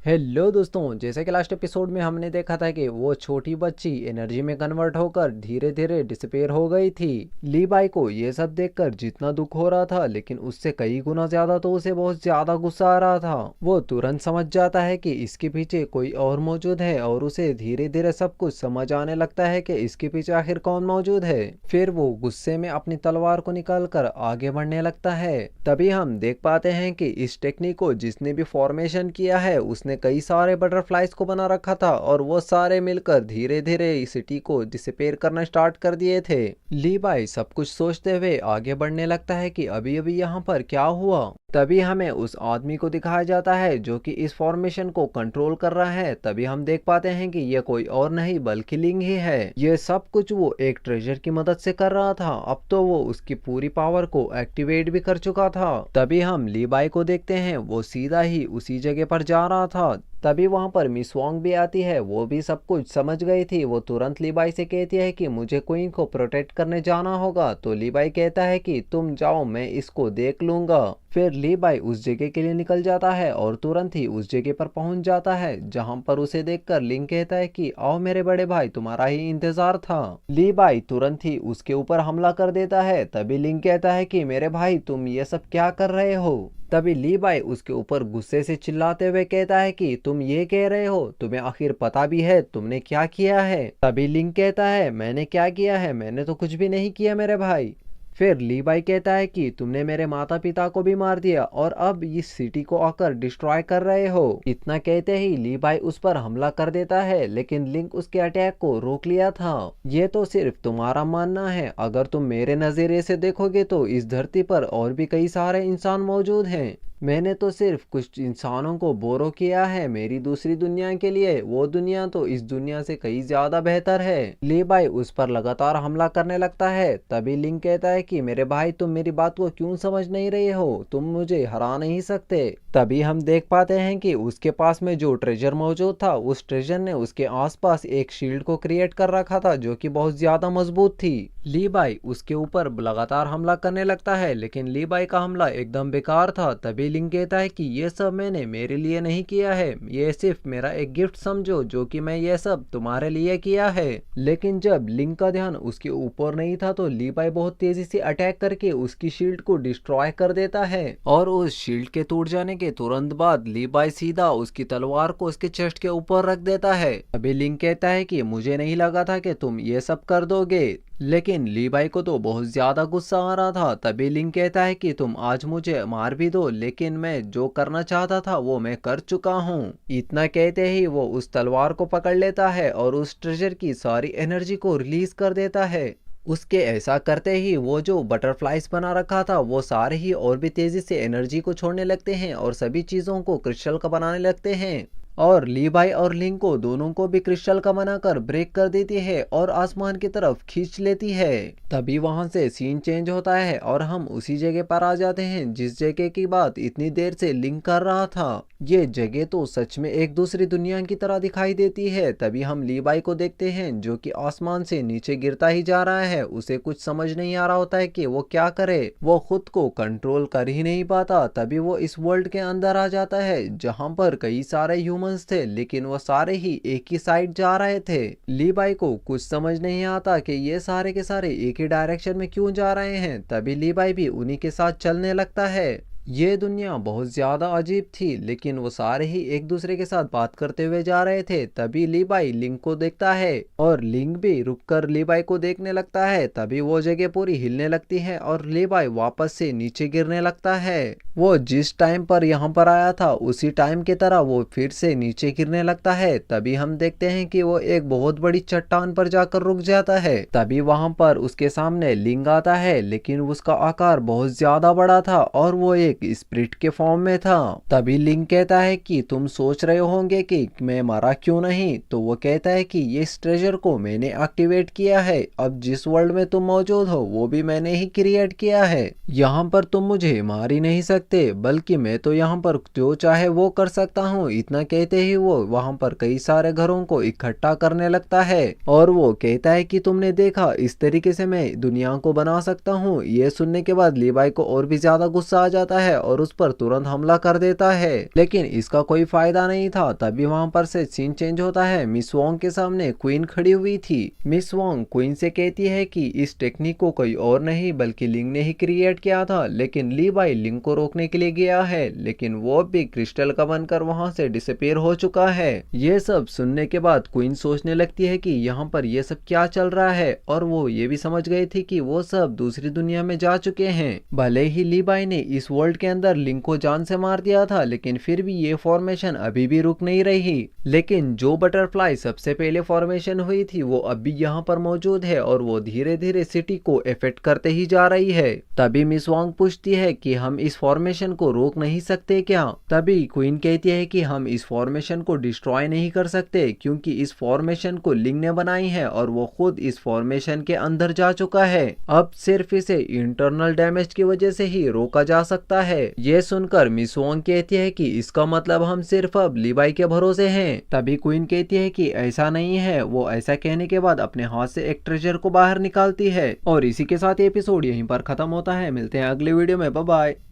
Hello दोस्तों, जैसे कि लास्ट एपिसोड में हमने देखा था कि वो छोटी बच्ची एनर्जी में कन्वर्ट होकर धीरे धीरे डिसअपीयर हो गई थी। लीबाई को ये सब देखकर जितना दुख हो रहा था, लेकिन उससे कई गुना ज्यादा तो उसे बहुत ज्यादा गुस्सा आ रहा था। वो तुरंत समझ जाता है कि इसके पीछे कोई और मौजूद है और उसे धीरे धीरे सब कुछ समझ आने लगता है कि इसके पीछे आखिर कौन मौजूद है। फिर वो गुस्से में अपनी तलवार को निकाल कर आगे बढ़ने लगता है। तभी हम देख पाते हैं कि इस टेक्निक को जिसने भी फॉर्मेशन किया है उसने कई सारे बटरफ्लाइज को बना रखा था और वो सारे मिलकर धीरे धीरे इस सिटी को डिसअपीयर करना स्टार्ट कर दिए थे। लीबाई सब कुछ सोचते हुए आगे बढ़ने लगता है कि अभी अभी यहाँ पर क्या हुआ। तभी हमें उस आदमी को दिखाया जाता है जो कि इस फॉर्मेशन को कंट्रोल कर रहा है। तभी हम देख पाते हैं कि यह कोई और नहीं बल्कि लिंग ही है। यह सब कुछ वो एक ट्रेजर की मदद से कर रहा था। अब तो वो उसकी पूरी पावर को एक्टिवेट भी कर चुका था। तभी हम लीबाई को देखते हैं, वो सीधा ही उसी जगह पर जा रहा था। तभी वहां पर मिस वोंग भी आती है। वो भी सब कुछ समझ गई थी। वो तुरंत लीबाई से कहती है कि मुझे क्वीन को प्रोटेक्ट करने जाना होगा। तो लीबाई कहता है कि तुम जाओ, मैं इसको देख लूंगा। फिर लीबाई उस जगह के लिए निकल जाता है और तुरंत ही उस जगह पर पहुंच जाता है जहां पर उसे देखकर लिंग कहता है कि आओ मेरे बड़े भाई, तुम्हारा ही इंतजार था। लीबाई तुरंत ही उसके ऊपर हमला कर देता है। तभी लिंग कहता है कि मेरे भाई, तुम ये सब क्या कर रहे हो। तभी लीबाई उसके ऊपर गुस्से से चिल्लाते हुए कहता है कि तुम ये कह रहे हो, तुम्हें आखिर पता भी है तुमने क्या किया है। तभी लिंग कहता है मैंने क्या किया है, मैंने तो कुछ भी नहीं किया मेरे भाई। फिर लीबाई कहता है कि तुमने मेरे माता पिता को भी मार दिया और अब इस सिटी को आकर डिस्ट्रॉय कर रहे हो। इतना कहते ही लीबाई उस पर हमला कर देता है, लेकिन लिंक उसके अटैक को रोक लिया था। ये तो सिर्फ तुम्हारा मानना है, अगर तुम मेरे नजरिए से देखोगे तो इस धरती पर और भी कई सारे इंसान मौजूद हैं। मैंने तो सिर्फ कुछ इंसानों को बोरो किया है मेरी दूसरी दुनिया के लिए। वो दुनिया तो इस दुनिया से कहीं ज्यादा बेहतर है। लीबाई उस पर लगातार हमला करने लगता है। तभी लिंग कहता है कि मेरे भाई, तुम मेरी बात को क्यों समझ नहीं रहे हो, तुम मुझे हरा नहीं सकते। तभी हम देख पाते हैं कि उसके पास में जो ट्रेजर मौजूद था, उस ट्रेजर ने उसके आसपास एक शील्ड को क्रिएट कर रखा था जो कि बहुत ज्यादा मजबूत थी। लीबाई उसके ऊपर लगातार हमला करने लगता है, लेकिन लीबाई का हमला एकदम बेकार था। तभी लिंग कहता है कि ये सब मैंने मेरे लिए नहीं किया है, ये सिर्फ मेरा एक गिफ्ट समझो जो कि मैं ये सब तुम्हारे लिए किया है। लेकिन जब लिंग का ध्यान उसके ऊपर नहीं था तो लीबाई बहुत तेजी से अटैक करके उसकी शील्ड को डिस्ट्रॉय कर देता है और उस शील्ड के टूट जाने के तुरंत बाद लीबाई सीधा उसकी तलवार को उसके चेस्ट के ऊपर रख देता है। अभी लिंग कहता है कि मुझे नहीं लगा था कि तुम ये सब कर दोगे, लेकिन लीबाई को तो बहुत ज्यादा गुस्सा आ रहा था। तभी लिंग कहता है कि तुम आज मुझे मार भी दो, लेकिन मैं जो करना चाहता था वो मैं कर चुका हूँ। इतना कहते ही वो उस तलवार को पकड़ लेता है और उस ट्रेजर की सारी एनर्जी को रिलीज कर देता है। उसके ऐसा करते ही वो जो बटरफ्लाइज बना रखा था वो सारे ही और भी तेजी से एनर्जी को छोड़ने लगते हैं और सभी चीजों को क्रिस्टल का बनाने लगते हैं। और लीबाई और लिंग को दोनों को भी क्रिस्टल का बनाकर ब्रेक कर देती है और आसमान की तरफ खींच लेती है। तभी वहां से सीन चेंज होता है और हम उसी जगह पर आ जाते हैं जिस जगह की बात इतनी देर से लिंक कर रहा था। ये जगह तो सच में एक दूसरी दुनिया की तरह दिखाई देती है। तभी हम लीबाई को देखते हैं जो कि आसमान से नीचे गिरता ही जा रहा है। उसे कुछ समझ नहीं आ रहा होता है कि वो क्या करे, वो खुद को कंट्रोल कर ही नहीं पाता। तभी वो इस वर्ल्ड के अंदर आ जाता है जहां पर कई सारे ह्यूमंस थे, लेकिन वो सारे ही एक ही साइड जा रहे थे। लीबाई को कुछ समझ नहीं आता कि ये सारे के सारे एक ही डायरेक्शन में क्यों जा रहे हैं। तभी लीबाई भी उन्हीं के साथ चलने लगता है। ये दुनिया बहुत ज्यादा अजीब थी, लेकिन वो सारे ही एक दूसरे के साथ बात करते हुए जा रहे थे। तभी लीबाई लिंग को देखता है और लिंग भी रुककर लीबाई को देखने लगता है। तभी वो जगह पूरी हिलने लगती है और लीबाई वापस से नीचे गिरने लगता है। वो जिस टाइम पर यहाँ पर आया था उसी टाइम की तरह वो फिर से नीचे गिरने लगता है। तभी हम देखते हैं कि वो एक बहुत बड़ी चट्टान पर जाकर रुक जाता है। तभी वहां पर उसके सामने लिंग आता है, लेकिन उसका आकार बहुत ज्यादा बड़ा था और वो एक स्पिरिट के फॉर्म में था। तभी लिंग कहता है कि तुम सोच रहे होंगे कि मैं मरा क्यों नहीं। तो वो कहता है कि ये ट्रेजर को मैंने एक्टिवेट किया है, अब जिस वर्ल्ड में तुम मौजूद हो वो भी मैंने ही क्रिएट किया है। यहाँ पर तुम मुझे मार ही नहीं सकते, बल्कि मैं तो यहाँ पर जो चाहे वो कर सकता हूँ। इतना कहते ही वो वहां पर कई सारे घरों को इकट्ठा करने लगता है और वो कहता है कि तुमने देखा, इस तरीके से मैं दुनिया को बना सकता हूँ। ये सुनने के बाद लीबाई को और भी ज्यादा गुस्सा आ जाता है और उस पर तुरंत हमला कर देता है, लेकिन इसका कोई फायदा नहीं था। तभी वहां पर से सीन चेंज होता है। मिस वोंग के सामने क्वीन खड़ी हुई थी। मिस वोंग क्वीन से कहती है कि इस टेक्निक को कोई और नहीं बल्कि लिंग ने ही क्रिएट किया था, लेकिन ली बाई लिंग को रोकने के लिए गया है, लेकिन वो भी क्रिस्टल का बनकर वहां से डिसअपीयर हो चुका है। ये सब सुनने के बाद क्वीन सोचने लगती है कि यहाँ पर ये सब क्या चल रहा है, और वो ये भी समझ गई थी कि वो सब दूसरी दुनिया में जा चुके हैं। भले ही ली बाई ने इस वर्ल्ड के अंदर लिंग को जान से मार दिया था, लेकिन फिर भी ये फॉर्मेशन अभी भी रुक नहीं रही। लेकिन जो बटरफ्लाई सबसे पहले फॉर्मेशन हुई थी वो अभी यहाँ पर मौजूद है और वो धीरे धीरे सिटी को इफेक्ट करते ही जा रही है। तभी मिस वांग पूछती है कि हम इस फॉर्मेशन को रोक नहीं सकते क्या? तभी क्वीन कहती है कि हम इस फॉर्मेशन को डिस्ट्रॉय नहीं कर सकते, क्योंकि इस फॉर्मेशन को लिंग ने बनाई है और वो खुद इस फॉर्मेशन के अंदर जा चुका है। अब सिर्फ इसे इंटरनल डैमेज की वजह से ही रोका जा सकता है। ये सुनकर मिस वांग कहती है कि इसका मतलब हम सिर्फ अब ली बाई के भरोसे हैं। तभी क्वीन कहती है कि ऐसा नहीं है। वो ऐसा कहने के बाद अपने हाथ से एक ट्रेजर को बाहर निकालती है। और इसी के साथ ये एपिसोड यहीं पर खत्म होता है। मिलते हैं अगले वीडियो में। Bye bye.